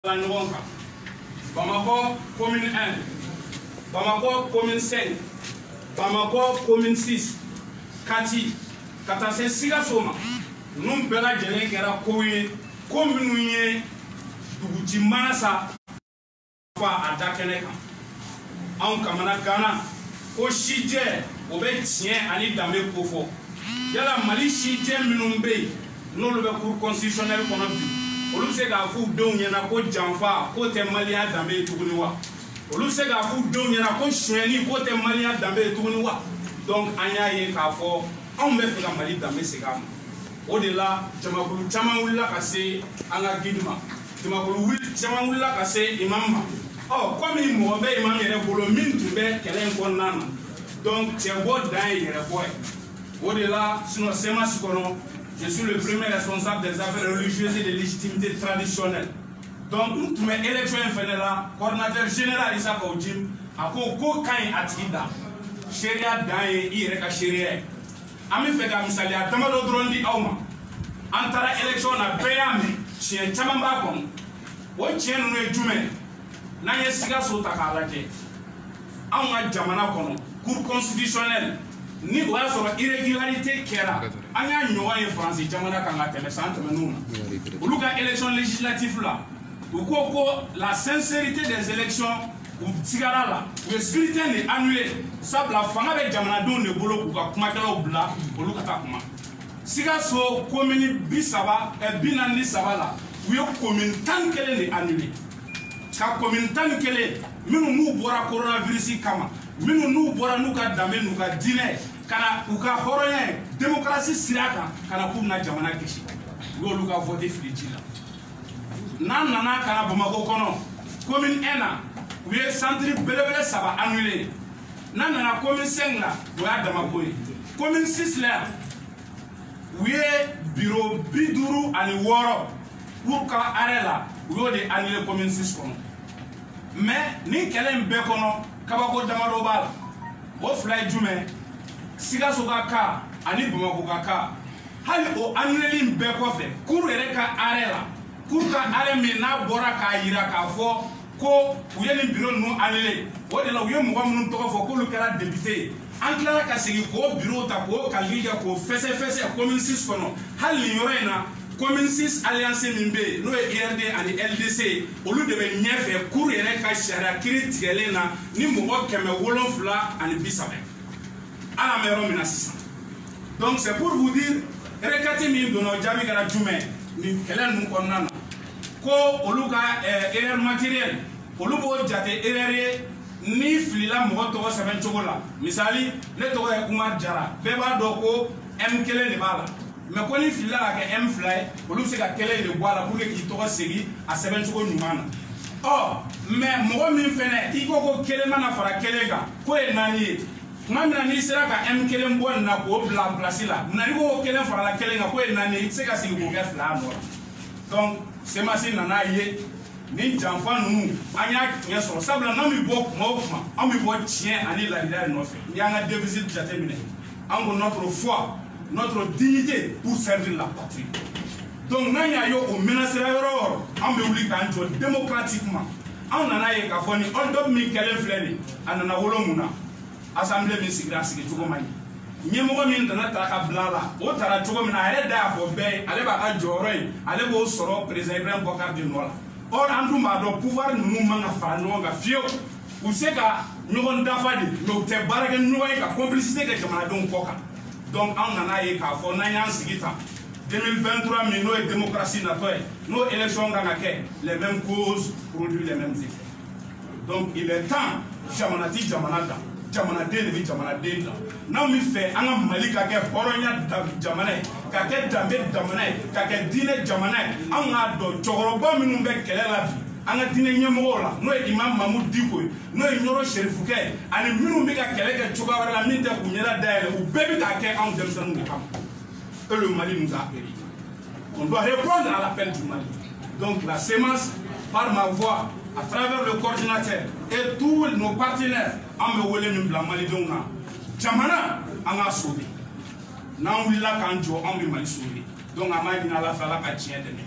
Bamako, commune 1, Bamako, commune 5, Bamako, commune 6, Kati, Katase Sigasoma, nous bela jelen kera koye, commune Duguti Manasa, fa Adakeneka, en Kamana Ghana, au Chidje, au Bétien, Ali Dame Kofo, Yala Mali Chidje Minumbe, nous le cours constitutionnel qu'on a vu. Olu se ka fu denw ɲɛna ko janfa ko tɛ maliya danbe ye tuguni wa olu se ka fu denw ɲɛna ko suɲɛni ko tɛ maliya danbe ye tuguni wa donc an y'a ye k'a fɔ anw bɛ fɛ ka Mali danbe segin a ma o de la jamakulu caman wulila ka se an ka guide ma jamakulu caman wulila ka se imam ma komi mɔgɔ bɛ imam yɛrɛ bolo min tun bɛ kɛlɛ in kɔnɔna na donc cɛ bɔ dan ye yɛrɛbɔ ye o de la sinon CEMAS kɔnɔ. Je suis le premier responsable des affaires religieuses et de légitimité traditionnelle. Donc, nous avons une élection là, coordinateur général Issa Kaoudim, a ko kain atida. Sharia daye ireka sharia. Ami fega misali a tamado drondi awma. Antara élection na beyame, chien chamamba kon. O chien no jume. Na ye siga so takalaje. Awma jamana kono, cour constitutionnelle. Ni o y'a sɔrɔ irrégularité kɛra an y'a ɲɔgɔn ye Faransi jamana kan ka tɛmɛ san tɛmɛnenw na olu ka élection législative la u ko la sincérité des élections u sigara la u ye scrutin de annulé sabula fanga bɛ jamanadenw de bolo k'u ka kumakɛlaw bila olu ka taa kuma Sikaso commune 43 la u ye commune 11 de annulé ka commune 11 minnu m'u bɔra coronavirus kama minnu n'u bɔra n'u ka danbe n'u ka diinɛ kana u ka hɔrɔnya démocratie sira kan kana k'u bɛna jamana kisi u y'olu ka vote fili ji la n'an nana kana Bamako kɔnɔ commune 1 na u ye centre belebele 3 annulé n'an nana commune 5 la o y'a damako ye commune 6 la u ye bureau 56 pour ka arrêt la u y'o de annulé commune 6 kɔnɔ mais ni kɛlɛ in bɛɛ kɔnɔ kabako damadɔ b'a la o fila ye jumɛn Sikaso ka cas ani Bamako ka cas hali o annuleli bɛɛ kɔfɛ cour yɛrɛ ka arrêt la cour ka arrêt min n'a bɔra k'a yira k'a fɔ ko u ye nin bureau ninnu annulé o de la u ye mɔgɔ minnu tɔgɔ fɔ k'olu kɛra député ye an tilara ka segin k'o bureau ta k'o kalili kɛ k'o fɛsɛfɛsɛ commune 6 kɔnɔ hali nin yɔrɔ in na commune 6 alliance min bɛ yen n'o ye IRD ani LDC olu de bɛ ɲɛfɛ cour yɛrɛ ka sariya kiiri tigɛlen na ni mɔgɔ 730 ala mɛ yɔrɔ min na sisan donc c'est pour vous dire requête min donna o jaabi kɛra jumɛn nin kɛlɛ ninnu kɔnɔna na ko olu ka erreur matérielle olu b'o jate erreur ye ni filila mɔgɔ tɔgɔ sɛbɛn cogo la misali ne tɔgɔ ye Umar Jara bɛɛ b'a dɔn ko M1 de b'a la mais ko ni filila ka kɛ M2 ye olu bɛ se ka kɛlɛ de bɔ a la pour que k'i tɔgɔ segin a sɛbɛn cogo ɲuman na mais mɔgɔ min fɛnɛ i ko kelen mana fara kelen kan ko ye 4 ye tuma min na n'i sera ka M1 bɔ nin na k'o bila place la n'i ko kelen farala kelen kan ko ye 4 ye i tɛ se ka segin k'o kɛ 2 a nɔ la donc CEMAS nana ye ni janfa ninnu an y'a tiɲɛ sɔrɔ sabula n'an bɛ bɔ kuma o kuma an bɛ bɔ tiɲɛ ani ladiliya de nɔfɛ n'i y'an ka déficit jateminɛ an ko notre foi notre dignité pour servir la patrie donc n'an y'a ye o menacera yɔrɔ o yɔrɔ an bɛ wuli k'an jɔ démocratiquement an nana ye k'a fɔ ni hold-up min kɛlen filɛ nin a nana wolo mun na assemblée min sigira a sigi cogo man ɲi ɲɛmɔgɔ min nana ta ka bila la o taara cogo min na a yɛrɛ da y'a fɔ bɛɛ ye ale b'a ka jɔyɔrɔ ye ale b'o sɔrɔ président Ibrahim Boubacar de nɔ la or an dun b'a dɔn pouvoir ninnu man ka fara ɲɔgɔn kan fiyewu u se ka ɲɔgɔn dafa de mais u tɛ baara kɛ ɲɔgɔn ye ka complicité kɛ jamanadenw kɔ kan donc an nana ye k'a fɔ n'an y'an sigi tan 2023 min n'o ye démocratie natɔ ye n'o élection kan ka kɛ les mêmes causes produisent les mêmes effets donc il est temps jamana ti jamana dan jamanaden de bɛ jamanaden dan n'anw bɛ fɛ an ka Mali ka kɛ hɔrɔnya jamana ye ka kɛ danbe jamana ye ka kɛ diinɛ jamana ye anw k'a dɔn cɛkɔrɔba minnu bɛ kɛlɛ la bi an ka diinɛ ɲɛmɔgɔw la n'o ye Imam Mahmud Diko ye n'o ye Ɲoro Serifukɛ ye ani minnu bɛ ka kɛlɛ kɛ cogoya wɛrɛ la min tɛ k'u ɲɛda dayɛlɛ u bɛɛ bɛ k'a kɛ anw denmisɛnninw de kama et le Mali nous a péri on doit répondre à l'appel du Mali donc la CEMAS par ma voix à travers le coordinateur et tous nos partenaires an bɛ wele min bila malidenw na jamana an k'a sauver n'an wulila k'an jɔ an bɛ Mali sauver donc an b'a ɲini Ala fɛ Ala ka tiɲɛ dɛmɛ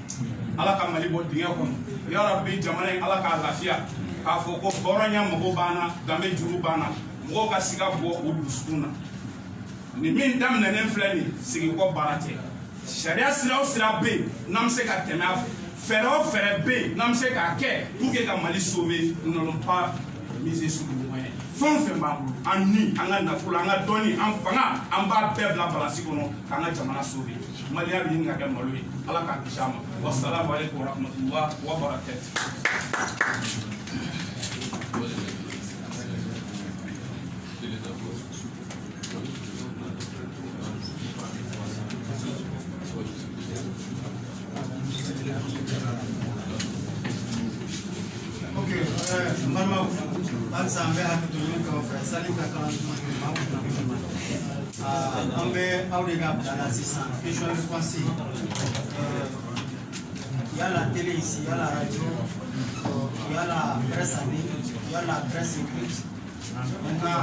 ala ka Mali bɔ dingɛ kɔnɔ ya rabbi jamana in ala k'a lafiya k'a fɔ ko hɔrɔnya mɔgɔw banna danbe juru banna mɔgɔw ka siga bɔ o dusukun na nin min daminɛnen filɛ nin sigi kɔ baara tɛ sariya sira o sira bɛ yen n'an bɛ se ka tɛmɛ a fɛ fɛɛrɛ o fɛɛrɛ bɛ yen n'an bɛ se k'a kɛ pour que ka Mali sauver nous n'allons pas miser sur le moyen fɛn o fɛn b'an bolo an ni an ka nafolo an ka dɔnni an fanga an b'a bɛɛ bila balasi kɔnɔ k'an ka jamana sauver Maliya bɛ ɲini ka kɛ malo ye ala k'a kisi a ma wasalamu aleykum wa rahmatulah wa barakatuh. Mama, Alsa, I'm happy to look over Salika Ambe Auriga Assistant, Visual Response. Il y a la télé ici, il y a la radio, il y a la presse en ligne, il y a la presse écrite. Maintenant,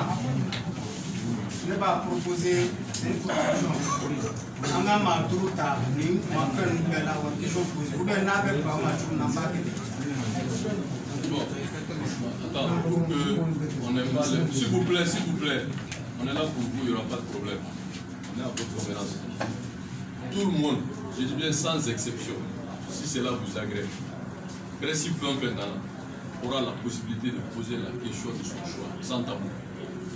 je vais proposer une proposition. On a ma tour table, on va faire une belle question posée. Vous n'avez pas ma Bon, attends, pour que on n'aime pas les... S'il vous plaît, on est là pour vous, il n'y aura pas de problème. On est à votre conférence. Tout le monde, je dis bien sans exception, si cela vous agrée, principe 20 aura la possibilité de poser la question de son choix, sans tabou.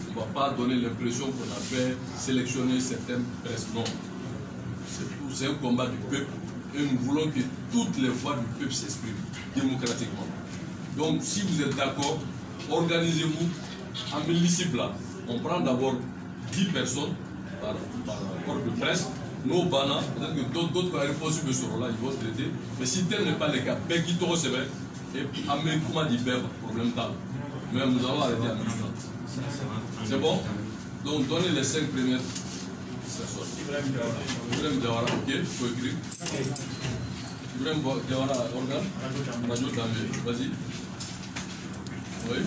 On ne va pas donner l'impression qu'on a fait sélectionner certaines presses, non. C'est un combat du peuple et nous voulons que toutes les voix du peuple s'expriment démocratiquement. Donc, si vous êtes d'accord, organisez-vous en municipal. On prend d'abord 10 personnes par corps de presse. Nos bana, peut-être que d'autres réponses seront là, ils vont traiter. Mais si tel n'est pas le cas, Bekito se met et Amé comment dit problème tal. Mais nous allons arrêter à 12h30. C'est bon? Donc, donnez les 5 premières personnes. Ibrahim Diawara, ok, il faut écrire. Ibrahim Diawara, organe, Radio Damé, vas-y. Oui.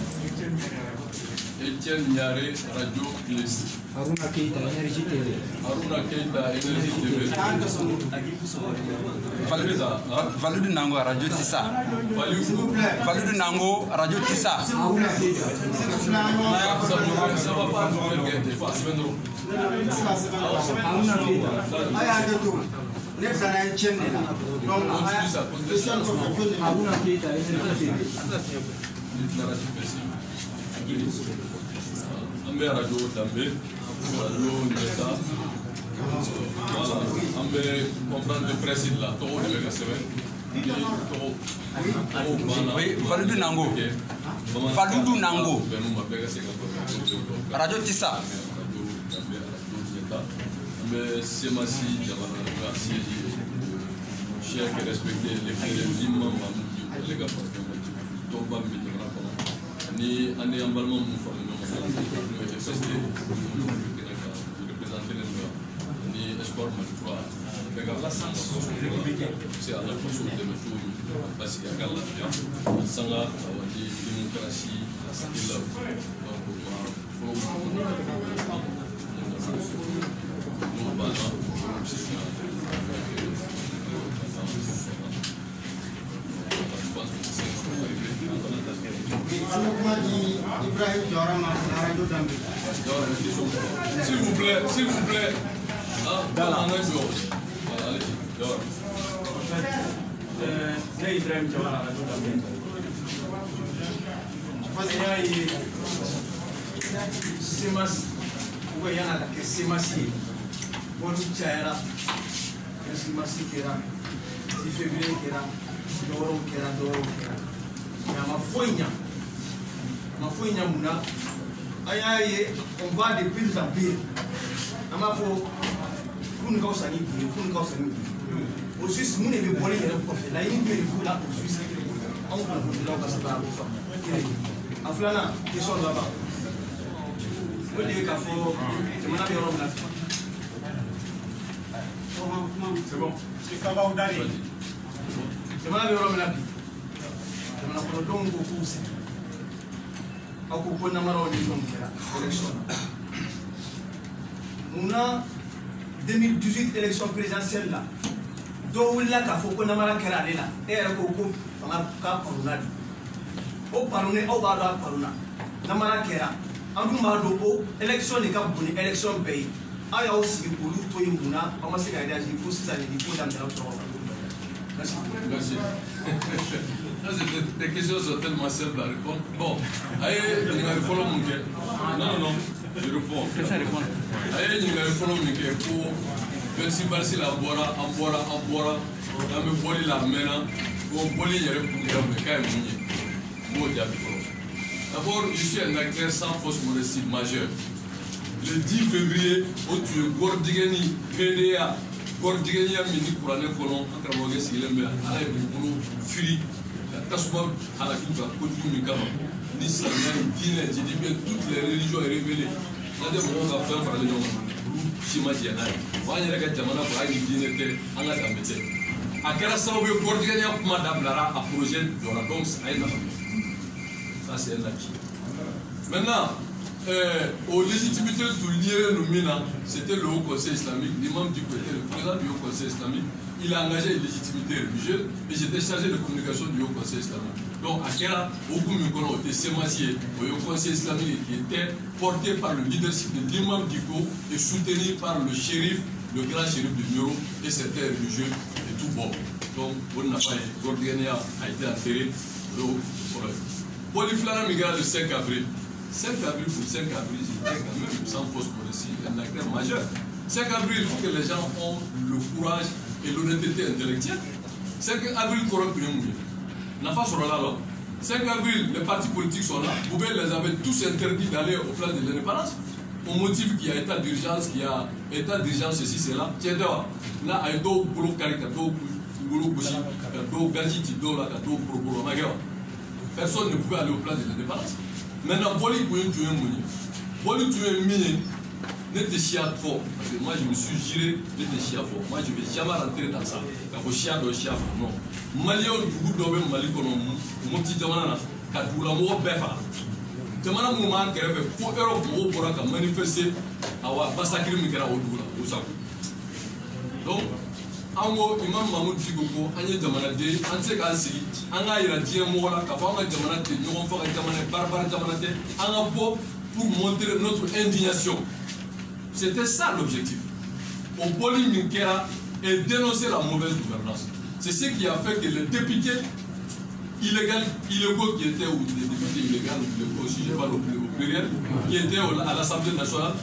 Etienne Niaré, Radio Ministre. Haruna Keita, Énergie TV. Haruna Keita, Énergie TV. Valudou Nango, Radio Tissa. Valudou Nango, Radio Tissa. Haruna Keita. Ça va pas nous faire guetter, pas semaine. Haruna Keita. Haruna Keita, Énergie TV. Ambe radio Dambe, radio Neta, voilà, Ambe comprendre de presse là, tout le monde Oui, Valudou Nango. Valudou Nango. Radio Tissa. Mais c'est Massi, cher et respecté les imams, les gars, ni année emballement nous formons représenter les gens ni espoir malfroid c'est à la façon de mettre parce qu'il y a la sanga awadi démocratie et là donc s'il vous plaît. Ah, voilà. Ibrahim Diawara, Radio Dambe. Semas, ou il y en a que Semasi, bon Tchaera, Semasi qui era, si février qui era, Doro qui era, Doro qui era. Ma foigne Mouna, aïe, on va de pire en pire. Amafo, vous ne causez pas, au Suisse, vous n'avez pas les profils. Là, il y a une là au Suisse. On va vous dire que ça va en Flana, qui sont là-bas. Vous dites qu'il faut. C'est mon avis, on l'a fait. C'est bon. C'est mon avis, on l'a fait. C'est mon avis, on l'a fait. Aku namaro ni élection. On a 2018 élection présidentielle là. dɔw wulila k'a fɔ ko namara kɛra ale la e yɛrɛ ko ko fanga k'a paruna de o parune aw b'a dɔn a paruna namara kɛra an dun b'a dɔn ko élection de ka bon ni élection bɛɛ ye aw y'aw sigi k'olu to yen mun na aw ma se ka réagir fo sisan de ko daminɛna sɔrɔ. Merci. Merci. Des questions sont tellement simples à répondre. Bon, il y a un follow non, je réponds. Il y a un follow pour merci parce la boira, en boira, dans me boire la main, pour boire les D'abord, je suis un acteur sans fausse modestie majeure. Le 10 février, où tu es Gordigeni, PDA, Gordigeni a mis pour l'année colon, en train de se faire à la boulot, fili, la tasuma à la culture, à côté du Mikama, ni Samuel, Guinée, j'ai dit bien toutes les religions est révélées. Là, on va faire par les gens, Chima Diana, on va y aller à Jamana pour aller Guinée, en la Gamete. À quel instant vous Gordigeni a pour madame Lara à projet de la donc à une ça c'est un acquis. Maintenant, aux légitimités tout lié nominal, c'était le Haut Conseil islamique, l'imam du côté, le président du Haut Conseil islamique, il a engagé une légitimité religieuse et j'étais chargé de communication du Haut Conseil islamique. Donc, à Kera, beaucoup de gens étaient sémaciés au Haut Conseil islamique qui était porté par le leadership de l'imam du Haut et soutenu par le shérif, le grand shérif de Muro et certains religieux et tout bon. Donc, on n'a pas Gordigania a été enterré au problème. Polyflora Migral le 5 avril. 5 avril pour 5 avril, j'étais quand même sans fausse modestie, un acteur majeur. 5 avril, il faut que les gens ont le courage et l'honnêteté intellectuelle. 5 avril, n'a pas sur là. 5 avril, les partis politiques sont là. Vous les avez tous interdits d'aller au plan de l'indépendance. Au motif qu'il y a état d'urgence, ceci, cela. Tiens, là, il y a deux boulots caricato, boulot bouchi, deux gadgets, deux là, deux pro. Personne ne pouvait aller au plan de l'indépendance. Maintenant, Boli tu es muni. Boli tu es mini, n'était chia fort. Parce que moi, je me suis géré, n'était chia fort. Moi, je ne vais jamais rentrer dans ça. Quand chia de chia fort, non. Malien, du coup, d'obé, Mali, qu'on a monté Jamana, quand vous l'avez befa. Jamana, moment, qui avait pour Europe, pour manifester, à Bassakri, Mikara, au Sakou. Donc, Ango imam Mahmoud Djigoko anye jamana de anse ka sigi anga ira die mola ka fa anga jamana de ñoo fa jamana barbar jamana de anga po pour montrer notre indignation. C'était ça l'objectif. Au Boli Minkera et dénoncer la mauvaise gouvernance. C'est ce qui a fait que les députés illégaux qui étaient ou les députés illégaux aussi je parle au pluriel qui étaient à l'Assemblée nationale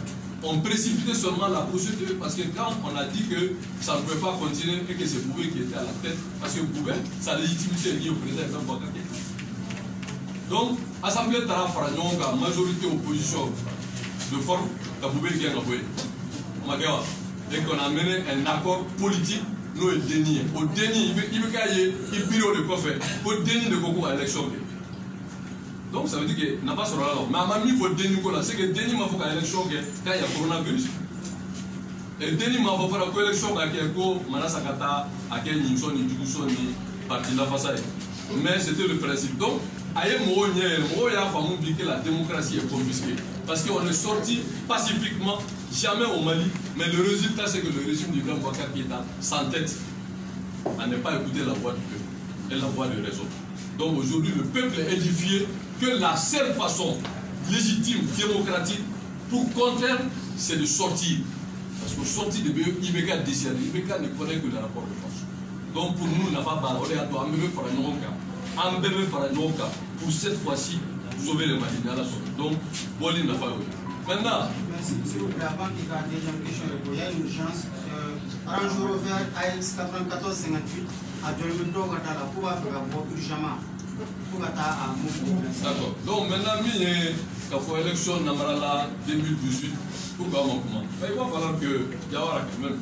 on précipitait seulement la procédure parce que quand on a dit que ça ne pouvait pas continuer et que c'est Boubé qui était à la tête, parce que Boubé, sa légitimité est liée au président Ibrahim Boubacar Keïta. Donc, Assemblée Tara Faranyonga, majorité opposition de forme, Boubé qui a envoyé. Et qu'on a mené un accord politique, nous et déni. Au déni, il bureau de quoi faire. Au déni de Coco à l'élection. Donc ça veut dire que n'a pas sur la mais à ma mi faut déni quoi là c'est que déni m'a faut qu'à l'élection quand il y a coronavirus et déni m'a faut faire quoi élection quand il y a quoi manasakata à quel niveau ni du coup ni parti la face mais c'était le principe donc aïe moi il a fallu dire que la démocratie est confisquée parce qu'on est sorti pacifiquement jamais au Mali mais le résultat c'est que le régime d'Ibrahim Boubacar Keïta s'entête à ne pas écouter la voix du peuple et la voix de raison. Donc aujourd'hui le peuple est édifié que la seule façon légitime, démocratique, pour contraire, c'est de sortir. Parce qu'au sortir de Ibeka décide, Ibeka ne connaît que le rapport de force. Donc pour nous, on n'a pas parlé à toi, pour cette fois-ci, sauver les Maliens à la sortie. Donc, Boli n'a pas eu. Maintenant. Merci, s'il vous plaît, avant qu'il y ait la deuxième question, il y a une urgence. Arrange Robert AX 9458 à Djolmedo Gatala pour faire urgemment. D'accord. Donc maintenant, il y a une élection Namarala 2018. Pourquoi on commence? Il va falloir que Yawara quand même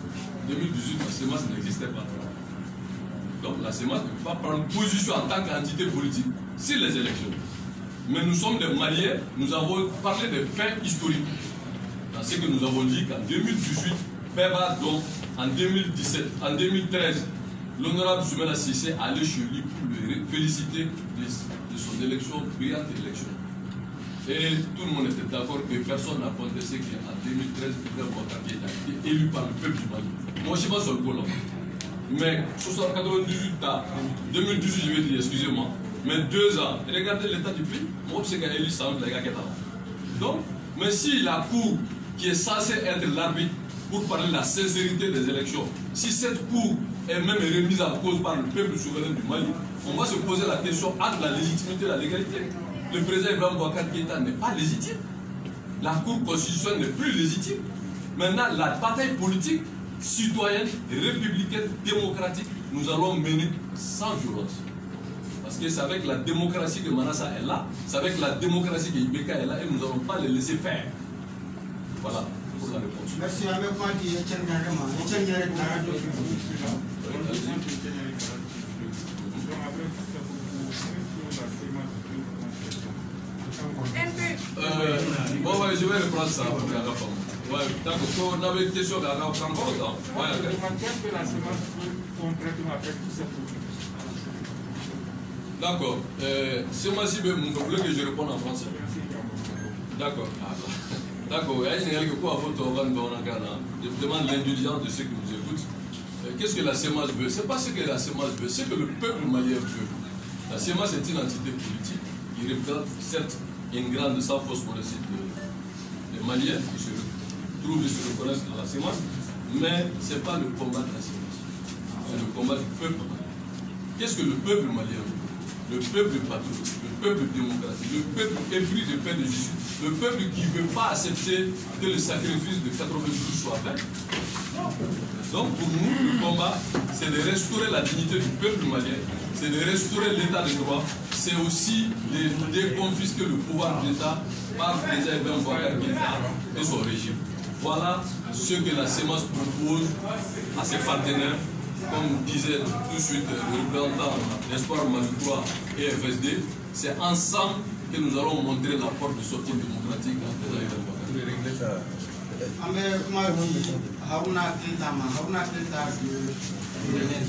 2018, la CEMAS n'existait pas. Donc la CEMAS ne peut pas prendre position en tant qu'entité politique sur les élections. Mais nous sommes des Maliens, nous avons parlé des faits historiques. Dans ce que nous avons dit qu'en 2018, Beba donc en 2017, en 2013, l'honorable Soumana Cissé allait chez lui pour le féliciter de son élection, brillante élection. Et tout le monde était d'accord que personne n'a contesté qu'en 2013, Ibrahim Boubacar Keïta a été élu par le peuple du Mali. Moi, je ne suis pas sur le colon. Mais 98 ans, 2018 je vais dire, excusez-moi, mais 2 ans, regardez l'état du pays, moi c'est qu'elle est sans les gars qui est là. Donc, mais si la Cour qui est censée être l'arbitre pour parler de la sincérité des élections, si cette Cour est même remise en cause par le peuple souverain du Mali, on va se poser la question entre la légitimité et la légalité. Le président Ibrahim Boubacar Keïta n'est pas légitime. La Cour constitutionnelle n'est plus légitime. Maintenant, la bataille politique, citoyenne, républicaine, démocratique, nous allons mener sans violence. Parce que c'est avec la démocratie que Manassa est là, c'est avec la démocratie que Ibeka est là, et nous n'allons pas les laisser faire. Voilà pour la réponse. Merci. Avec moi qui est bon, ouais, je vais reprendre ça pour la réforme. Ouais, d'accord, on avait une question à la encore autant. Ouais, qu'est-ce que la semence peut concrètement faire tous ces problèmes? D'accord. C'est moi si vous voulez que je réponde en français. D'accord. D'accord. Il y a quelque chose à votre organe en Ghana. Je demande l'indulgence de ceux qui nous écoutent. Qu'est-ce que la semence veut? Ce n'est pas ce que la semence veut, c'est que le peuple malien veut. La semence est une entité politique qui représente certes une grande sans fausse modestie des Maliens qui se trouvent et se reconnaissent dans la semence, mais ce n'est pas le combat de la semence. C'est le combat du peuple malien. Qu'est-ce que le peuple malien veut? Le peuple patriote, le peuple démocratique, le peuple épris de paix de justice, le peuple qui ne veut pas accepter que le sacrifice de 92 soit fait. Donc pour nous, le combat, c'est de restaurer la dignité du peuple malien, c'est de restaurer l'état de droit, c'est aussi de déconfisquer le pouvoir de l'État par le président Ibrahim Boubacar Keïta et son régime. Voilà ce que la sémence propose à ses partenaires, comme disait tout de suite le représentant d'Espoir Mazoukoua et FSD. C'est ensemble que nous allons montrer la porte de sortie démocratique dans le président Ibrahim Boubacar. Haruna Keïta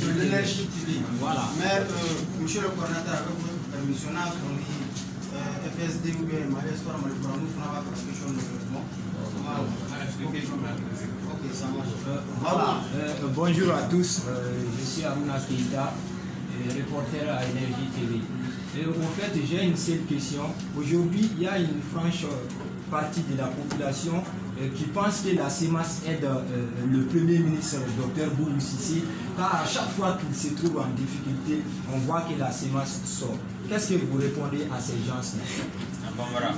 de l'énergie TV. Voilà. Mais monsieur le coordinateur, avec votre permission, on dit FSD ou bien Espoir Mazoukoua, nous faisons la question de développement. Voilà. Bonjour à tous, je suis Haruna Keïta, reporter à Énergie TV. Et en fait, j'ai une seule question. Aujourd'hui, il y a une franche partie de la population qui pense que la CEMAS aide le Premier ministre, Dr Boubou Cissé, car à chaque fois qu'il se trouve en difficulté, on voit que la CEMAS sort. Qu'est-ce que vous répondez à ces gens-là?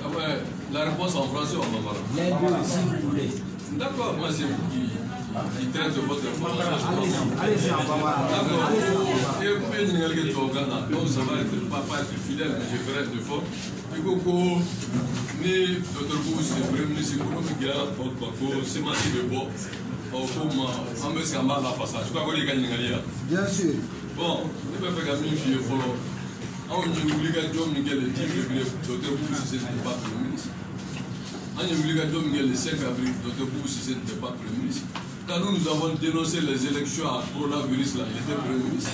Ouais, la réponse en français ou en bambara? Les deux, s'il vous plaît. D'accord, moi c'est vous qui traite votre information. Allez-y en bambara. D'accord. Et vous pouvez dire que tu es au Ghana. Donc ça va pas être fidèle, mais je ferai un effort. Et Coco, ni Dr Boubou, c'est le premier ministre, c'est ma fille de bon. On me s'en va la façade. Je crois que vous gagnez. Bien sûr. Bon, je vais faire une fille follow. On y obligation Miguel le 10 février, Dr Boubou Cissé n'était pas Premier ministre. On y obligation Miguel le 5 avril, Dr Boubou Cissé n'était pas Premier ministre. Quand nous avons dénoncé les élections à coronavirus, là, il était Premier ministre.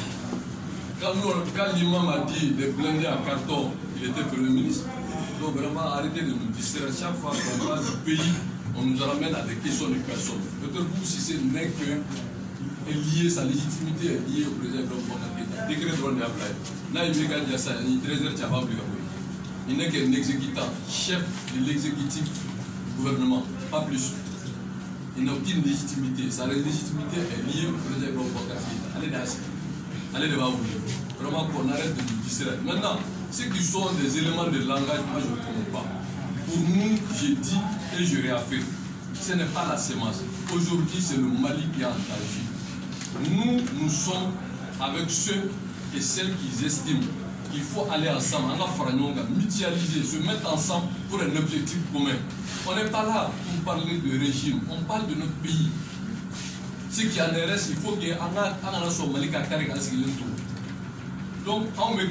Quand l'imam a dit de blinder à carton, il était Premier ministre. Donc vraiment, arrêtez de nous distraire. Chaque fois qu'on parle du pays, on nous ramène à des questions de personnes. Dr Boubou Cissé n'est que lié, sa légitimité est liée au président Ibrahim Boubacar Keïta. Décret de droit il n'est qu'un exécutant, chef de l'exécutif gouvernement, pas plus. Il n'a aucune légitimité. Sa légitimité est liée au président Ibrahim Boubacar Keïta. Allez devant vous. Vraiment qu'on arrête de nous distraire. Maintenant, ceux qui sont des éléments de langage, moi je ne comprends pas. Pour nous, j'ai dit et je réaffirme, ce n'est pas la sémence. Aujourd'hui, c'est le Mali qui est en danger. Nous sommes avec ceux et celles qui estiment qu'il faut aller ensemble, mutualiser, se mettre ensemble pour un objectif commun. On n'est pas là pour parler de régime, on parle de notre pays. Ce qui en reste, il faut que soit Mali donc, on me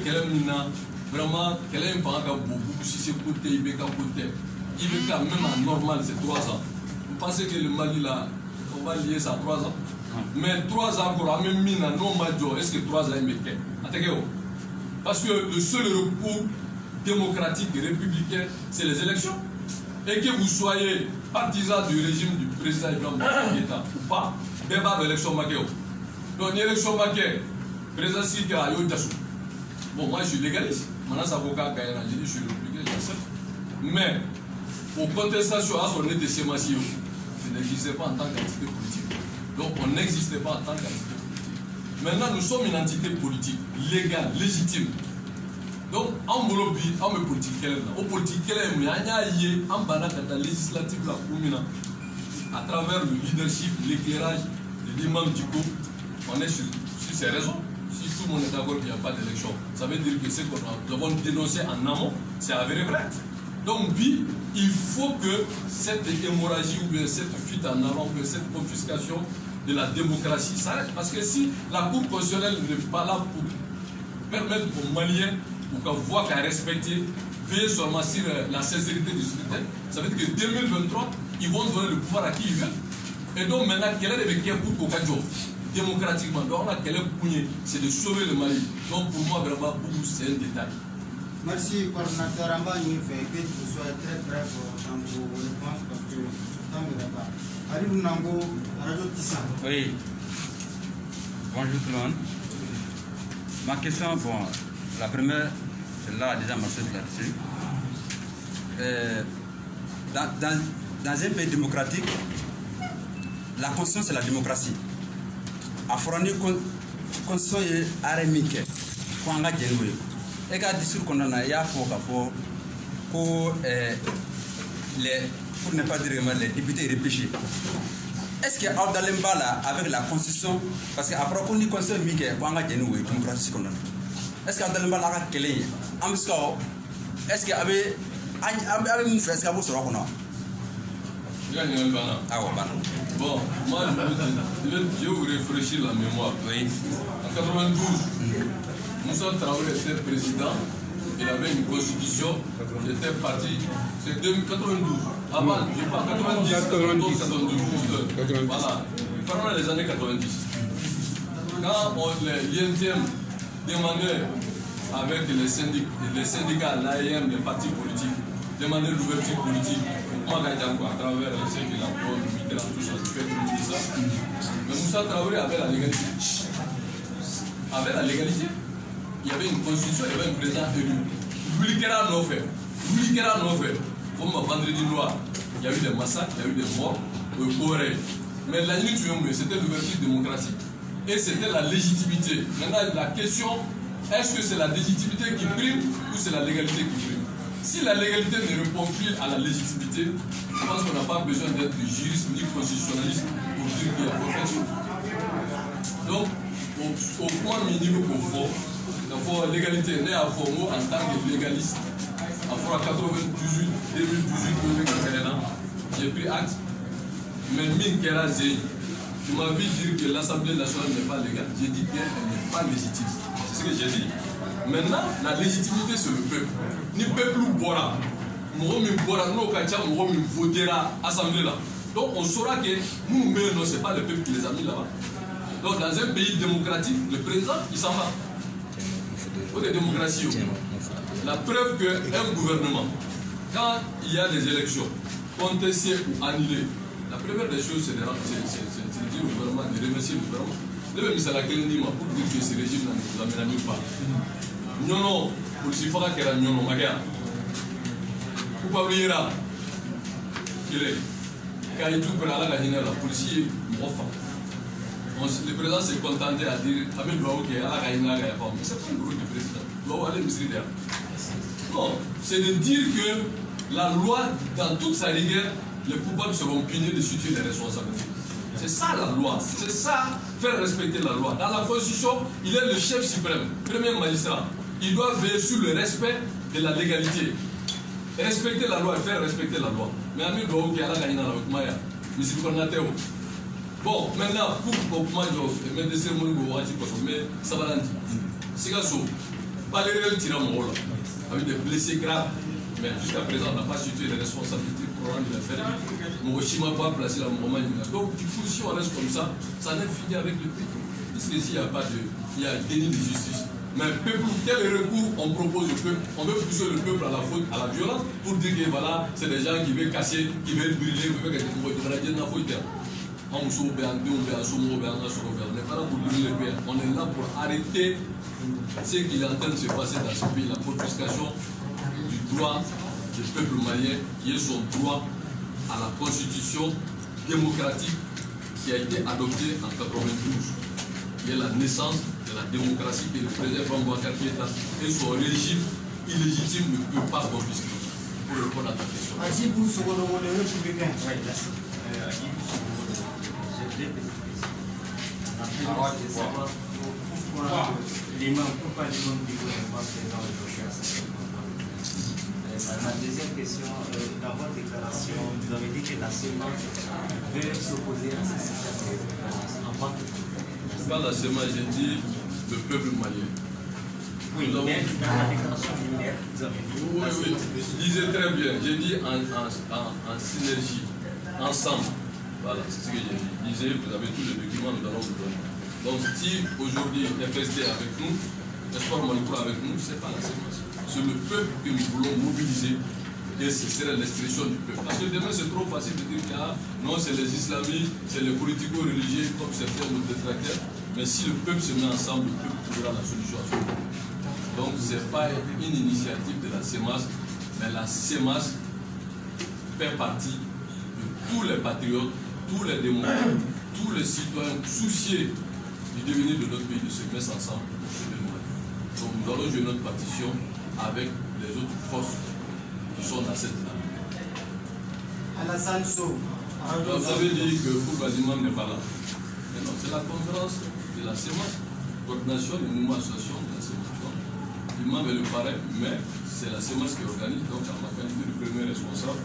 vraiment, quelqu'un beaucoup si c'est côté, Ibeka côté. Ibeka, même en normal, c'est 3 ans. Vous pensez que le Mali là, on va lier ça à 3 ans? Mais 3 ans pour même mine non major, est-ce que 3 ans est parce que le seul recours démocratique et républicain, c'est les élections. Et que vous soyez partisan du régime du président Ibrahim Boubacar Keïta ou pas, débat d'élection Makéo. Donc, il y a l'élection bancaire, président Siki a eu Dassou. Bon, moi je suis légaliste. Maintenant, ça vaut qu'à gagner. J'ai dit, je suis républicain, j'accepte. Mais, aux contestations à son ETC massive, je n'existais pas en tant qu'entité politique. Donc, on n'existait pas en tant qu'entité politique. Maintenant, nous sommes une entité politique, légale, légitime. Donc, en Molobi, en politique, au politique, il y a un législatif à travers le leadership, l'éclairage, les membres du groupe. On est sur ces raisons. Si tout le monde est d'accord qu'il n'y a pas d'élection, ça veut dire que ce que nous avons dénoncé en amont, c'est avéré vrai. Donc, oui, il faut que cette hémorragie ou bien cette fuite en avant, ou bien cette confiscation de la démocratie s'arrête. Parce que si la Cour constitutionnelle n'est pas là pour permettre aux Maliens ou qu'à voir qu'à respecter, veiller seulement sur la sincérité du scrutin, ça veut dire que 2023, ils vont donner le pouvoir à qui ils veulent. Et donc maintenant, quel est le véhicule pour Kokadjo démocratiquement? Donc on a quel est le poignet, c'est de sauver le Mali. Donc pour moi, vraiment, c'est un détail. Merci, coordinateur Amba, il fait que vous soyez très bref dans vos réponses parce que le temps ne va pas. Alibou Nango, Radio Tissan. Oui. Bonjour tout le monde. Ma question, bon, la première, celle-là a déjà marché là-dessus. Dans un pays démocratique, la constitution c'est la démocratie. A fourni constitution est arémique. Pour en gagner, et quand discours qu'on a, il y a pour ne pas dire les députés réfléchis. Est-ce que Abdalemba là avec la constitution, parce qu'après qu'on dit constitution mique, pour en gagner, démocratie qu'on a. Est-ce qu'Abdalemba là a quel est? Est-ce qu'il y avait une fête qui a beau qu'on a? Bon, moi je vais vous réfléchir la mémoire. Oui. En 92, Moussa Traoré était président, il avait une constitution, j'étais parti, c'est 92. Avant, je ne sais pas, 92, voilà, pendant les années 90. Quand l'INTM demandait avec les syndicats, l'AIM, les partis politiques, demandait l'ouverture politique, moi, à travers ce qu'il a fait, tout ça. Mais Moussa Traoré avait la légalité. Avec la légalité, il y avait une constitution, il y avait un président élu. Wulikera non fait. Comme vendredi noir, il y a eu des massacres, il y a eu des morts au Corée. Mais la limite, c'était l'ouverture démocratique. Et c'était la légitimité. Maintenant, la question, est-ce que c'est la légitimité qui prime ou c'est la légalité qui prime? Si la légalité ne répond plus à la légitimité, je pense qu'on n'a pas besoin d'être juriste ni constitutionnaliste pour dire qu'il y a perfection. Donc, au point minimum au fond, la légalité n'est à fond en tant que légaliste. En 98, 2018, j'ai pris acte. Mais mine Kera Zé, tu m'as vu dire que l'Assemblée nationale n'est pas légale. J'ai dit qu'elle n'est pas légitime. C'est ce que j'ai dit. Maintenant, la légitimité, c'est le peuple. Ni peuple ou Bora. Moi, Bora, nous, Kacha, moi, votera l'Assemblée là. Donc, on saura que nous, mais non, ce n'est pas le peuple qui les a mis là-bas. Donc, dans un pays démocratique, le président, il s'en va. Pour les démocraties, la preuve qu'un gouvernement, quand il y a des élections, contestées ou annulées, la première des choses, c'est de dire au gouvernement, de remercier le gouvernement. Le même c'est la Kélénima pour dire que ce régime ne nous amène nulle part. Non, pour le Sifara qui est non, Maga. Pourquoi oublier là? Quand il trouve que la policier est enfant. Le président s'est contenté à dire Amel Baou qui est à la Gaïna, mais c'est pas le rôle du président. Baou allait me non, c'est de dire que la loi, dans toute sa rigueur, les coupables seront punis de situer les responsabilités. C'est ça la loi, c'est ça, faire respecter la loi. Dans la Constitution, il est le chef suprême, premier magistrat. Il doit veiller sur le respect de la légalité. Respecter la loi et faire respecter la loi. Mais Amel Baou qui est à la Gaïna, bon, maintenant, pour moi, je vais laisser mon goût, mais ça va l'anti. C'est comme ça. Pas les réels tirant mon rôle, avec des blessés graves. Mais jusqu'à présent, on n'a pas situé les responsabilités pour rendre l'affaire. Mon Oshima n'a pas placé la moment. Donc, du coup, si on reste comme ça n'est fini avec le pays. Parce que s'il n'y a pas de. Il y a un déni de justice. Mais peuple, quel recours on propose au peuple? On veut pousser le peuple à la faute, à la violence, pour dire que voilà, c'est des gens qui veulent casser, qui veulent brûler, qui veulent que les gens. On n'est pas là pour donner le père. On est là pour arrêter ce qui est en train de se passer dans ce pays, la confiscation du droit du peuple malien, qui est son droit à la constitution démocratique qui a été adoptée en 92, qui est la naissance de la démocratie que le président Boubacar Keïta et son régime illégitime ne peut pas confisquer. Pour répondre à ta question. La deuxième question, dans votre déclaration, vous avez dit que la CEMA veut s'opposer à ce système de gouvernance. Pas la CEMA, j'ai dit le peuple malien. Oui, dans la déclaration liminaire, vous avez dit. Oui, je disais très bien. J'ai dit en synergie, ensemble. Voilà, c'est ce que j'ai dit. Disais, vous avez tous les documents, nous allons vous donner. Donc, si aujourd'hui FSD est avec nous, Espoir Malikoura avec nous, ce n'est pas la CEMA. C'est le peuple que nous voulons mobiliser et ce serait l'expression du peuple. Parce que demain, c'est trop facile de dire que non, c'est les islamistes, c'est les politico-religieux, comme certains nous détracteurs. Mais si le peuple se met ensemble, le peuple trouvera la solution à ce problème. Donc, ce n'est pas une initiative de la CEMAS, mais la CEMAS fait partie de tous les patriotes, tous les démocrates, tous les citoyens souciés du devenir de notre pays, de se mettre ensemble. Donc, nous allons jouer notre partition avec les autres forces qui sont dans cette dynamique. Alassane Sow. Vous avez dit que Bouba l'imam n'est pas là. Mais non, c'est la conférence de la CEMAS, coordination des mouvements associations de la CEMAS. L'imam est le parrain, mais c'est la CEMAS qui organise, donc en ma qualité de premier responsable,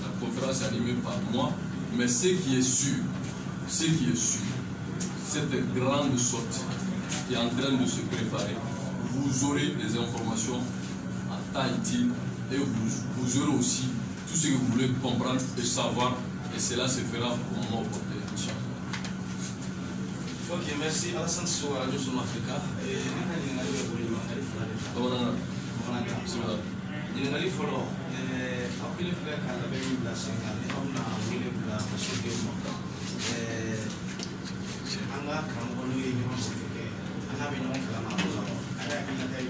la conférence est animée par moi. Mais ce qui est sûr, cette grande sortie qui est en train de se préparer, vous aurez des informations en temps utile et vous aurez aussi tout ce que vous voulez comprendre et savoir, et cela se fera au moment opportun. Ok, merci. Alassane Sow, Radio Zone Africa. Ñiŋali fɔlɔ appelé filɛ ka labɛn min bila sen kan aw bɛna wele bila masakɛw ma an ka karamɔgɔ n'o ye ɲɔgɔn sɛbɛn kɛ an n'a bɛ ɲɔgɔn kalama a la a yɛrɛ hakilinata ye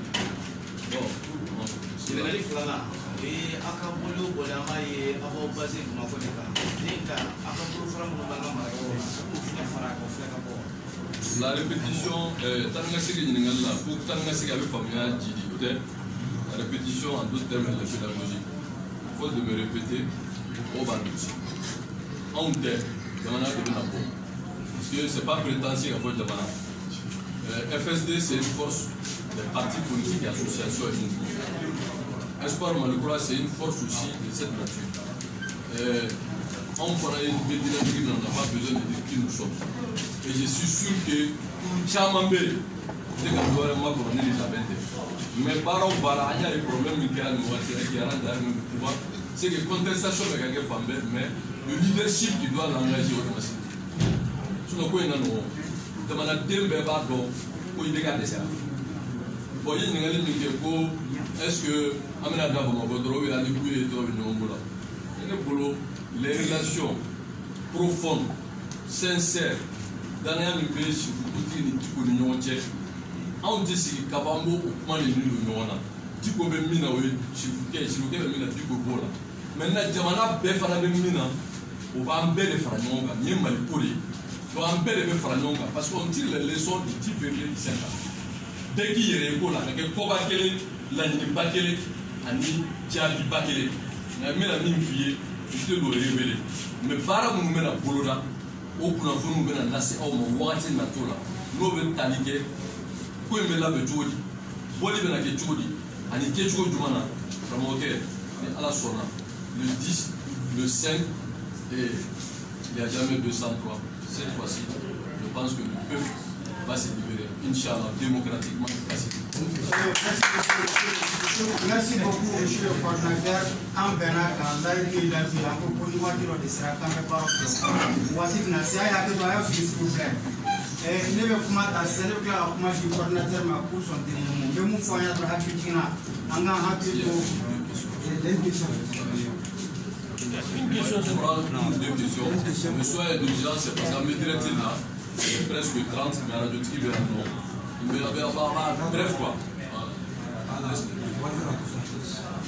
ɲininkali filanan o ye aw ka bolo o bɔli an b'a ye aw b'aw base Bamakɔ de kan ni ka aw ka bolofara minnu b'an ka marayɔrɔ la a b'u filɛ fara o filɛ ka bɔ. La répétition, Tangasigi Ningal, pour Tangasigi avec Famia Djidi, peut-être. La répétition en d'autres termes est la pédagogie. Il faut de me répéter au Bandouzi. En terre, Damana de Benabo. Parce que ce n'est pas prétentieux à votre Damana. FSD, c'est une force des partis politiques et associations et mouvements. Espoir Malikoura, c'est une force aussi de cette nature. On fera une dynamique, on n'a pas besoin de dire qui nous sommes. Et je suis sûr que Chamambé, c'est qu'à moi, on est les abentés. Mais par rapport à il y a des problèmes qui pouvoir, c'est que contestation de quelqu'un femme, mais le leadership qui doit l'engager automatiquement. Sinon, quoi il y a non, demande d'un bébé donc, pour y dégager ça. Pour y aller est-ce que Amina Dabo, votre rôle, il a dit que il est trop bien. Les relations profondes, sincères, dans les pays, si vous continuez de nous dire, on dit que Kabambo ou comment les nuls nous ont. Tu peux même mina oui, si vous avez mina tu peux voir. Maintenant, Jamana Befana de mina, on va en belle Franonga, ni Malipoli, on va en belle Franonga, parce qu'on tire les leçons du 10 février 17 ans. Dès qu'il y a des colas, il y a des Kobakele, l'année Bakele, Ani Tiabi Bakele, il y a une mine fille. Je te le révéler. Mais par nous mène à Boloda, au Kunafon nous mène à Nassé, au Mouati Natola, nous venons Tanike, où est la Jodi, Boli Benake Jodi, Anike Jodi Dumana, Ramoke, à la Sona, le 10, le 5, et il n'y a jamais 203. Cette fois-ci, je pense que le peuple va se libérer, Inch'Allah, démocratiquement. Merci beaucoup, monsieur le coordinateur. En Bénin, quand il a dit la proposition de Serakan, voici que Nassia a dit s'il vous plaît. Et ne veut pas t'asseoir que la commande du coordinateur m'a pour son démon. Mais mon foyer de Hakikina, en a Hakiko, et l'intuition. Une question, je prends deux questions. Le soin d'urgence, c'est parce que me dirait-il là, c'est presque 30, mais la radio qui vient non. Bref quoi.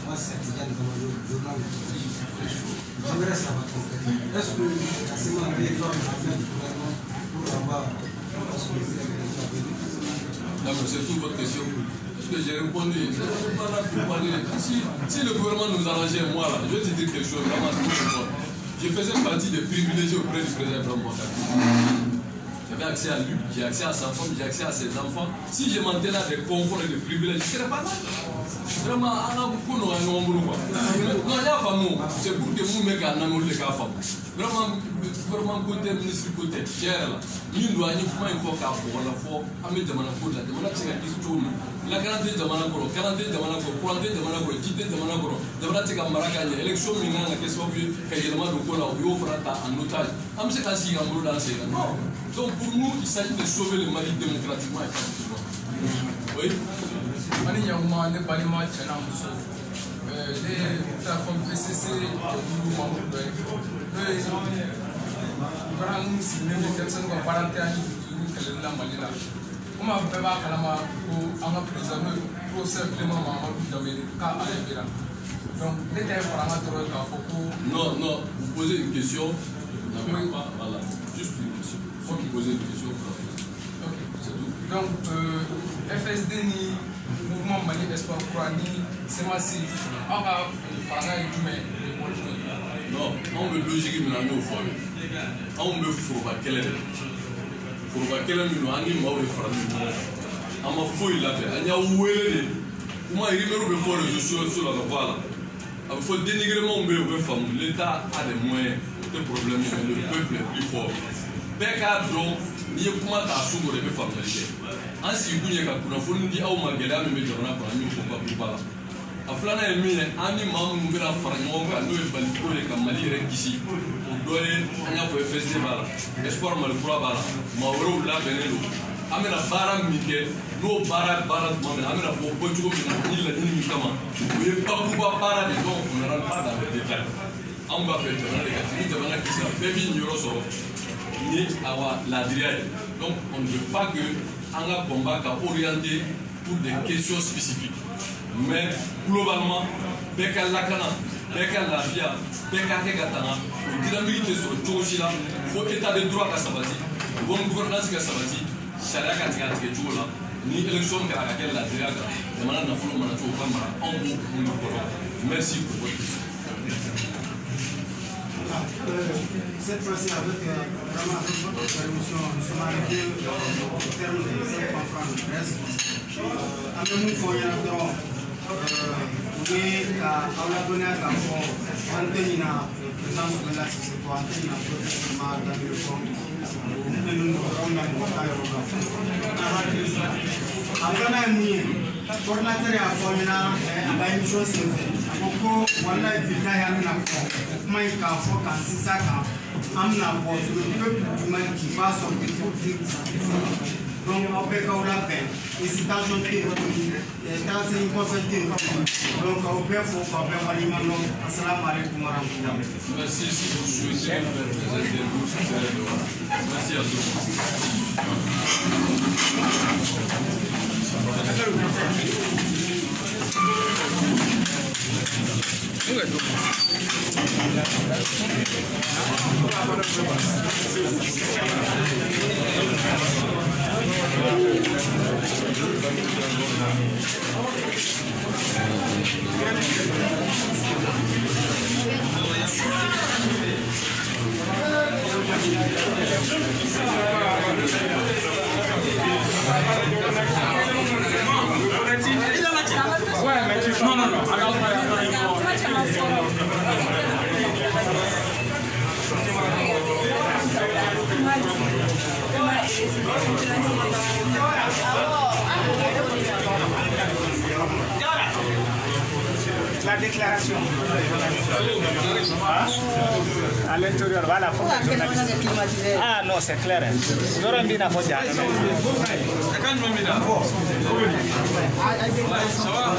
Moi, c'est Tidiane Kamalo, journaliste. J'aimerais savoir, est-ce que la semaine arrive pour avoir une possibilité de... D'accord, c'est toute votre question. Parce que j'ai répondu, je ne suis pas là pour parler. Si le gouvernement nous arrangeait, moi là, je vais te dire quelque chose, vraiment, je faisais partie des privilégiés auprès du président Ibrahim Boubacar. J'avais accès à lui, j'ai accès à sa femme, j'ai accès à ses enfants. Si je m'en tenais à des conforts et des privilèges, je ne serais pas là. Vraiment, on a beaucoup de nombreux. Non, il y a famille. C'est pour que vous mettez un amour de la femme. Vraiment, côté ministre, côté cher là. Nous doit y avoir un fois qu'à pour la fois, à mettre dans la peau de la demande, c'est la question. La quarantaine de Managoro, 40 de Managoro, 40 de Managoro, 10 de Managoro, de Managoro, Maracana, élection minant, la question que y a le monde au en otage. Am c'est ainsi qu'un boulot dans ces non. Donc pour nous, il s'agit de sauver le Mali démocratiquement et pacifiquement. Oui. Mali Yaouma n'est pas les matchs à Namuso. Les plateformes PCC, nous Mamoudou, nous signé les personnes qui ont parenté à nous, Malina. Comment vous pouvez voir Kalama pour un prisonnier pour simplement Mamadou Dawé, car à l'Ébéra. Donc, dès qu'il y a un paramètre, non, non, vous posez une question, vous n'avez pas, voilà, juste une question. Faut qu'il pose une question. Ok, c'est tout. Donc, FSD ni mouvement Mali Espoir ni Semasi, on va faire un humain. Non, on veut logique mais on faut. On veut fouba quelle est. Fouba quelle est nous ani mawe frère. Ama foi là fait. Anya ouele. Comment il me be fort je suis sur la voilà. Il faut dénigrement be femme. L'état a des moyens de problème mais le peuple est plus fort. Beka donc ni kuma ta sumo de be familialité. Ansi kunye ka kuna foni di aw magela me jorna ko ani ko ba bala. Aflana emine ani mamu ngera faranyo ka no e bali ko le kamali re kisi. Dole anya ko festival espoir mal kura bala. Ma woro la benelo. Amena bara mike no bara mo amena ko bojugo mi na ni kama. We pa kuba bara de donc on ne rentre pas dans les détails. On va faire le cas ni tabana kisa bebi nyoro so ni awa la driade. Donc on ne veut pas que un combat orienté pour des questions spécifiques. Mais globalement, Beka Lakana, Beka Lafia, Beka Kegatana, dynamique sur le Tchouchila, il faut état de droit à Sabati, bonne gouvernance à Sabati, Sharia Katika Tchoula, ni élection à laquelle la Driaga, de Madame Nafolo Manatou Kamara, en haut, merci pour votre question. Cette fois-ci, avec vraiment avec votre permission, nous sommes arrivés au terme de cette conférence de presse. Avec nous, il y a donc oui, on a donné à la fois Anthony na présidence de la société pour Anthony na protestement dans le fond. Nous avons un coordinateur ya formina aba émission c'est beaucoup wala bika ya na ko kuma ka fo kan sisa ka amna bo le peuple du Mali qui va sortir pour dire donc on peut qu'on l'appelle hésitation de dans une conférence donc on peut faut qu'on peut aller maintenant assalamu alaikum wa rahmatullah. Merci si vous souhaitez merci à La déclaration à l'intérieur, voilà. Ah non, c'est clair. Ça va?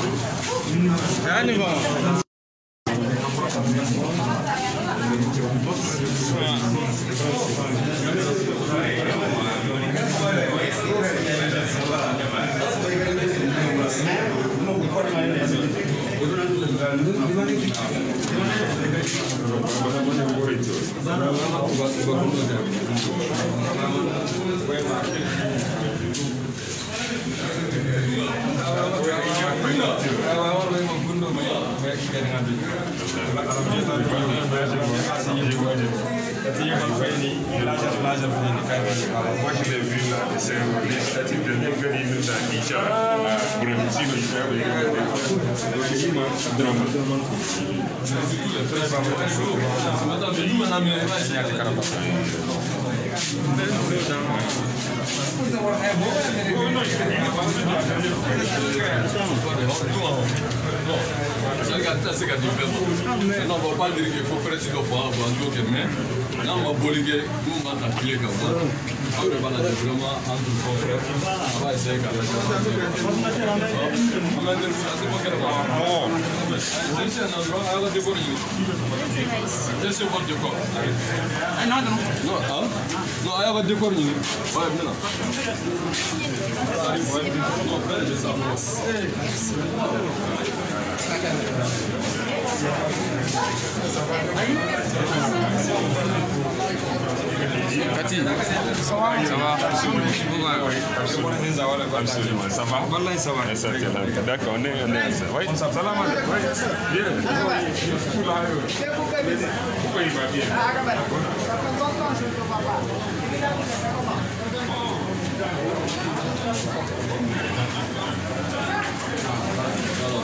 Moi je l'ai vu là, c'est législatif de l'Invérimus à Niger, pour un petit c'est qu'à différence. Non, on ne va pas dire qu'il faut faire ce qu'il faut mais là, on va boliguer, nous, on va t'appuyer comme ça. On va la vraiment entre confrères. On va essayer qu'à la c'est un endroit à la décorer. C'est votre décor. Non, il va décorer. Ouais, maintenant. Cathy, ça va? Absolument, ça va? Wallahi, ça va. D'accord, on est oui. Salam alaikum. Bien. Pourquoi il va bien?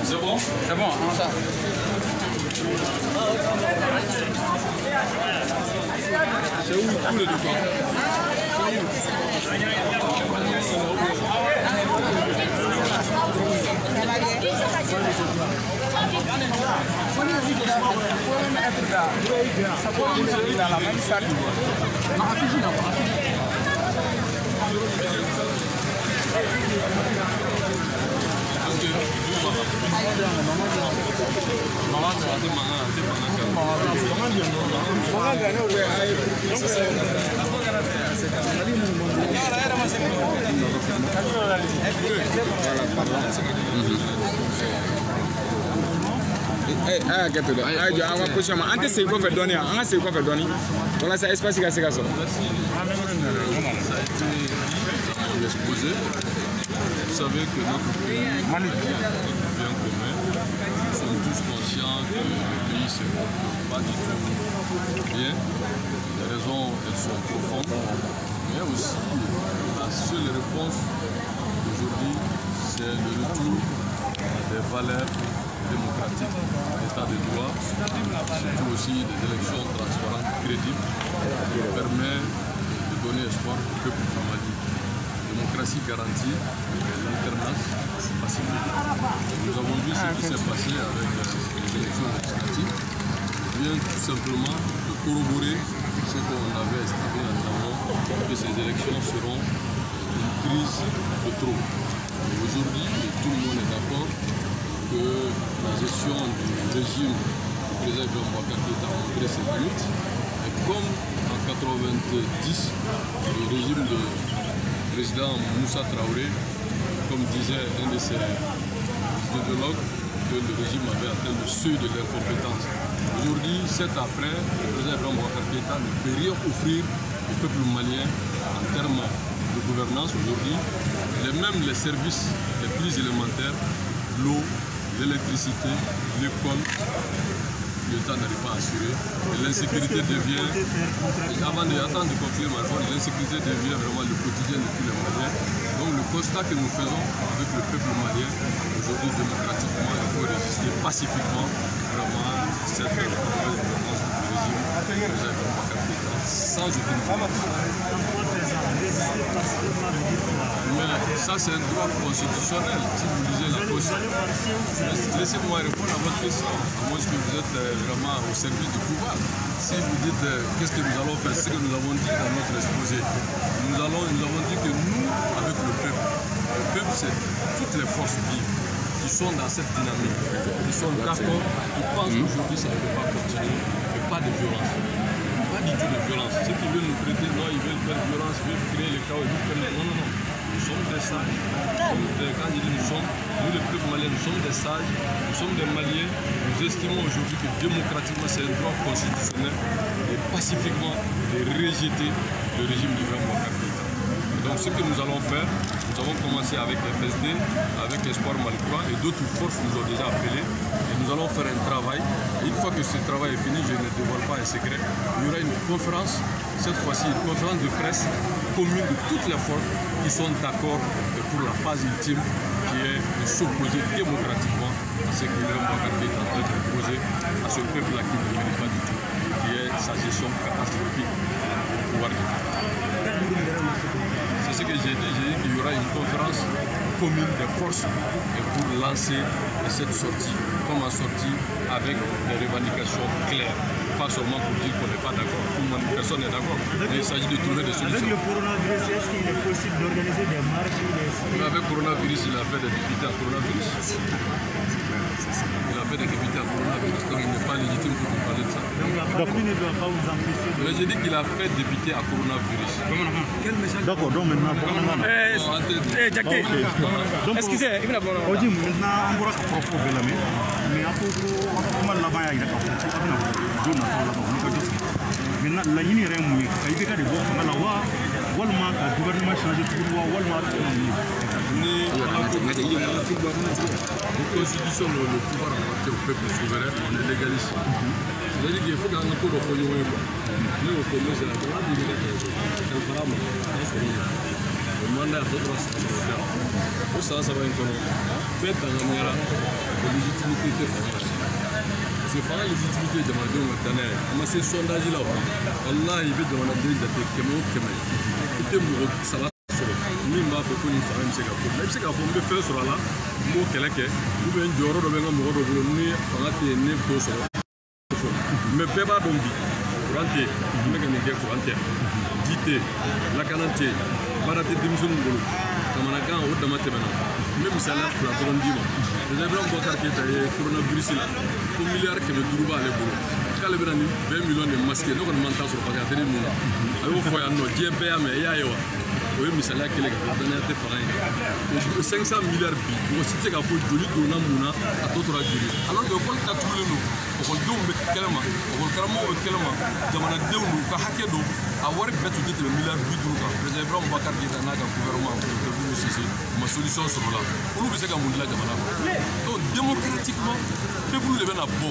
C'est bon? C'est bon, on ça. C'est où le décor? Dans la même salle. Exposé. Vous savez que notre pays est bien commun. Nous sommes tous conscients que le pays se porte pas du tout bien. Les raisons, elles sont profondes. Mais aussi, la seule réponse aujourd'hui, c'est le retour des valeurs démocratiques, l'état de droit, surtout aussi des élections transparentes, crédibles, qui permettent de donner espoir au peuple du Mali. Démocratie garantie, l'alternance pacifique. Nous avons vu ce qui s'est passé avec les élections législatives. Vient tout simplement de corroborer ce qu'on avait estimé en amont, que ces élections seront une crise de trop. Aujourd'hui, tout le monde est d'accord que la gestion du régime du président Boubacar Keïta a montré ses limites. Et comme en 1990, le régime de président Moussa Traoré, comme disait un de ses idéologues, que le régime avait atteint le seuil de l'incompétence. Aujourd'hui, 7 après, le président Boubacar Keïta ne peut rien offrir au peuple malien en termes de gouvernance. Aujourd'hui, même les services les plus élémentaires, l'eau, l'électricité, l'école, l'État n'arrive pas à assurer. Et l'insécurité devient, avant d'attendre de conclure ma réponse, l'insécurité devient vraiment le quotidien de tous les Maliens. Donc le constat que nous faisons avec le peuple malien, aujourd'hui démocratiquement, il faut résister pacifiquement vraiment à cette mauvaise gouvernance du régime sans aucune mais ça c'est un droit constitutionnel. Si vous lisez la Constitution, laissez-moi répondre à votre question, à moins que vous êtes vraiment au service du pouvoir. Si vous dites qu'est-ce que nous allons faire, c'est ce que nous avons dit dans notre exposé. Nous avons dit que nous, avec le peuple c'est toutes les forces vives qui sont dans cette dynamique, qui sont d'accord, qui pensent qu'aujourd'hui ça ne peut pas continuer, mais pas de violence. Pas du tout de violence. Ceux qui veulent nous prêter, non, ils veulent faire violence, ils veulent créer le chaos, ils veulent faire... Non. nous sommes des sages. Quand je dis nous sommes, nous les peuples maliens, nous sommes des sages, nous sommes des Maliens. Nous estimons aujourd'hui que démocratiquement c'est un droit constitutionnel et pacifiquement de rejeter le régime du Grand Boubacar Keïta. Donc ce que nous allons faire, nous avons commencé avec FSD, avec Espoir Malikoua et d'autres forces nous ont déjà appelés. Et nous allons faire un travail. Et une fois que ce travail est fini, je ne dévoile pas un secret, il y aura une conférence, cette fois-ci une conférence de presse commune de toutes les forces qui sont d'accord pour la phase ultime qui est de s'opposer démocratiquement à ce que le Grand Boubacar Keïta est en train de proposer à ce peuple-là qui ne le mérite pas du tout, qui est sa gestion catastrophique du pouvoir de l'État. C'est ce que j'ai dit qu'il y aura une conférence commune des forces pour lancer cette sortie, comme en sortie avec des revendications claires. Pas seulement pour dire qu'on n'est pas d'accord, personne n'est d'accord, mais il s'agit de trouver des solutions. Avec le coronavirus, est-ce qu'il est possible d'organiser des marches? Mais avec le coronavirus, il a fait des députés à coronavirus. Il a fait des députés à coronavirus, donc il n'est pas légitime pour nous parler de ça. Donc la pandémie ne doit pas vous empêcher de... Mais j'ai dit qu'il a fait député à coronavirus. D'accord, donc maintenant... Jackie, excusez, il va maintenant, on va se propos de la main, mais à propos de la main, il y a maintenant, la ligne est remontée. Il y a des voix qui sont là. Walmart, le gouvernement change de pouvoir. Walmart, la constitution, le pouvoir appartient au peuple souverain, on est légaliste. C'est-à-dire qu'il faut qu'on ait encore au foyer. Nous, au foyer, c'est la droite du le mandat est d'autres faire. Pour ça, ça va encore. Faites dans la manière de légitimité de faire. C'est pas la légitimité de demander au Matanais. Mais ces sondages-là, Allah, il veut demander de faire ça va. Ni m'a fait qu'on y fasse un secret. Même si on peut faire sur là, moi quelqu'un ou bien du rôle de bien mon rôle de ni on a été né pour ça. Mais pas d'ombi. Rentier, mais que n'est pour rentier. Dité, la canante, barate démission de boulot. Comme on a quand on demande maintenant. Même ça là pour la grande diva. Les Abraham Boubacar Keïta est coronavirus là. Pour milliards que le Tourouba allait boulot. Quand le 20 millions de masques, nous on m'entend sur le paquet de monde. Alors faut y aller, JPA mais y a yo. Oui, mais c'est là que les gars étaient pareils. 500 milliards de billes. Aussi, c'est qu'il faut joli de Namouna à d'autres durées. Alors que quand tu as tous les noms, on va donner Kelma, on va carrément Kelma, Jamana Deounou, Kahakedo, avoir bête de milliards de billes. Les Abraham Boubacar Keïta n'a qu'un gouvernement pour devenir aussi ma solution sur là. Pour nous, c'est qu'un monde là, Jamana. Donc, démocratiquement, peuple le à beau,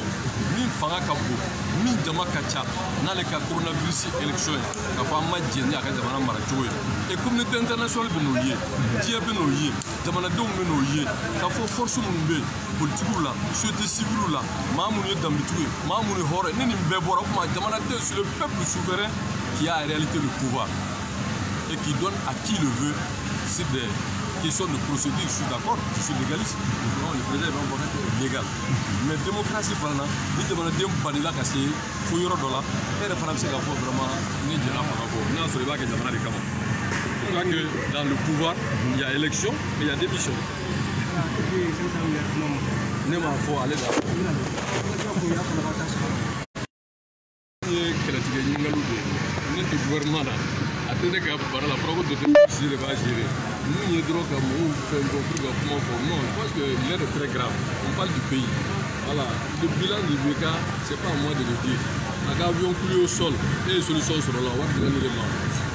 ni Fanga Kabo, ni Jama Kacha, n'a les cas coronavirus élection, la femme m'a dit, il y a Jamana Marachoui. Et communauté internationale de nos liés, Dieu de nos liés, Jamanadon de nos liés, la force de politique là, société civile là, Mamouni Dambitoué, Mamouni Hore, Nini Mbebora, Jamanadon, c'est le peuple souverain qui a en réalité le pouvoir et qui donne à qui le veut. C'est des questions de procédure, je suis d'accord, je suis légaliste. Non, le président est légal. Mais démocratie, pendant, il demande de Banila Kassé, Fouillero Dola, et le Français qui a vraiment ni de la Farago, non, sur les vagues de Jamana de Kama. Que dans le pouvoir, il y a élection et il y a démission. Il faut aller là. Notre gouvernement attendait qu'à parler la preuve de gérer, va gérer. Nous, il y a droit à mon non, je pense que l'air est très grave. On parle du pays. Voilà. Le bilan du BK, ce n'est pas à moi de le dire. Un avion coulé au sol et les solutions seront là. On va dire les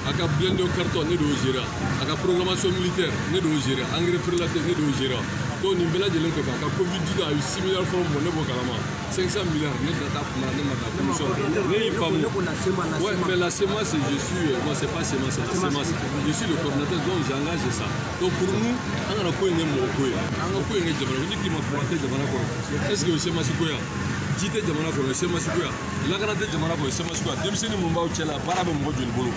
aka blende carton ne do gera aka programmation militaire ne do gera engrais fertiliser ne do gera to ni bela jelen ko ka covid 19 a eu 6 milliards francs mo ne bo kalama 500 milliards ne data pour ne ma commission ne y famu ouais mais la semence je suis moi c'est pas semence c'est la semence je suis le coordinateur donc j'engage ça donc pour nous on a ko ne mo ko on a ko ne jabara ni ki ma planter jabara ko est-ce que semence ko ya jité jamana ko semence ko ya la kana de jamana ko semence ko dem seni mo mbaw cela bara be mo joli bolo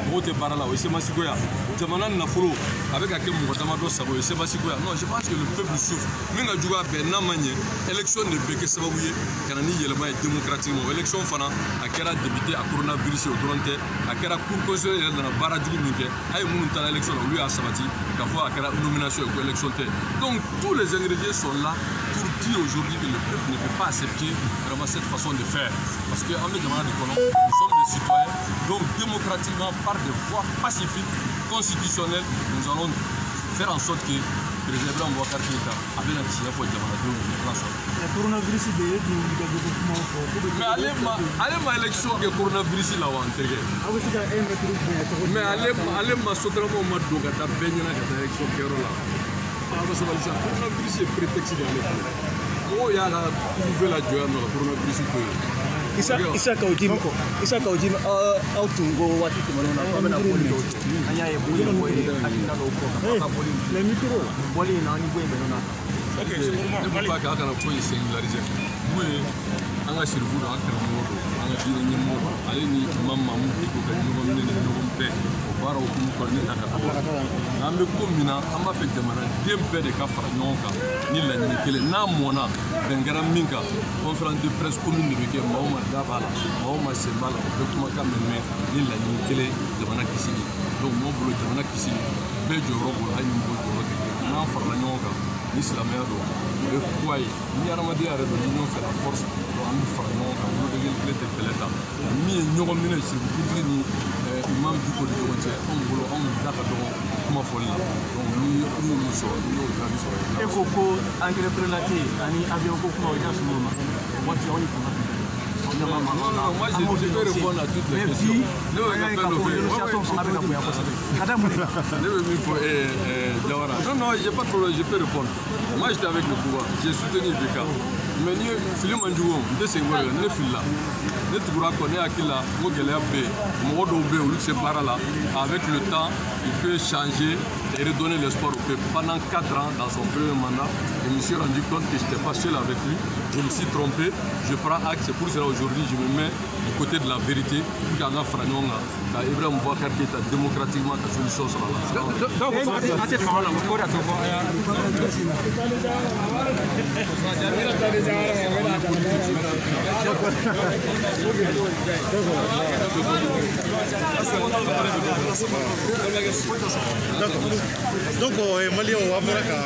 Mote Barala, c'est Massikoya. Jamana Nafolo, avec un Motamado Sabo, c'est Massikoya. Non, je pense que le peuple souffre. Mais nous avons fait une élection de Béké Sabouye, Kanani Yelma est démocratiquement. Élection Fana, à Kera député à coronavirus au Toronto, à Kera Kourkozo et dans la Baradjou Minke, à Mountana élection, lui à Sabati, qu'à fois à Kera nomination et élection. Donc tous les ingrédients sont là pour dire aujourd'hui que le peuple ne peut pas accepter vraiment cette façon de faire. Parce qu'en Jamana de Colomb, nous sommes des citoyens, donc démocratiquement, par des voies pacifiques, constitutionnel, nous allons faire en sorte que le président Boubacar Keïta avait la décision pour le Le coronavirus est mais allez ma élection que coronavirus là ou mais allez ma sotramo ma doga ta benyana ka élection que là parce que ça coronavirus est prétexte de l'élection oh ya la nouvelle adjoint le coronavirus que Isa kaujim autungo wati tumarona kamera boli anya ye boli boy akina lo ko ka boli le micro boli na ni boy benona ok c'est normal ne pas ka kana ko singulariser oui anga sirbu da akara modo anga dina ni modo ale ni mamma mu ko ka ni ngom ni ngom pe baro ko ko ni ta ka ambe ko mina amba fe jamana dembe de ka fara nyonka ni la ni kele na mona bengara minka conférence de presse commune de ke mauma dabala mauma sembala ko kuma ka meme ni la ni kele jamana kisini donc mo bolo jamana kisini be joro ko ay mo joro na fara nyonka ni islamia do e quoi ni aramadi ara do ni on fait la force do am fara nyonka mo de kele te peleta mi nyogo mine sur kudri ni imam du ko de wonte on bolo on daka do kuma folla donc ni so ni o tabi so e ko engrais prélaté ani avion ko kuma wajaa sumoma wati oni kuma non, moi je peux répondre à toutes les questions. Non, j'ai pas de problème, je peux répondre. Moi j'étais avec le pouvoir, j'ai soutenu Beka. Mais ni Philippe Mandjougon, de ces voix, ne fil là. Ne te crois qu'on est à qui là, au Galéa B, Modo B, ou ces barres là, avec le temps, il peut changer et redonner l'espoir au peuple. Pendant 4 ans, dans son premier mandat, je me suis rendu compte que je n'étais pas seul avec lui, je me suis trompé, je prends acte, c'est pour cela aujourd'hui je me mets du côté de la vérité, pour qu'il y ait un fragnon, Ibrahim Boubacar Keïta démocratiquement la solution sera là. Donc, Mali, on va voir qu'à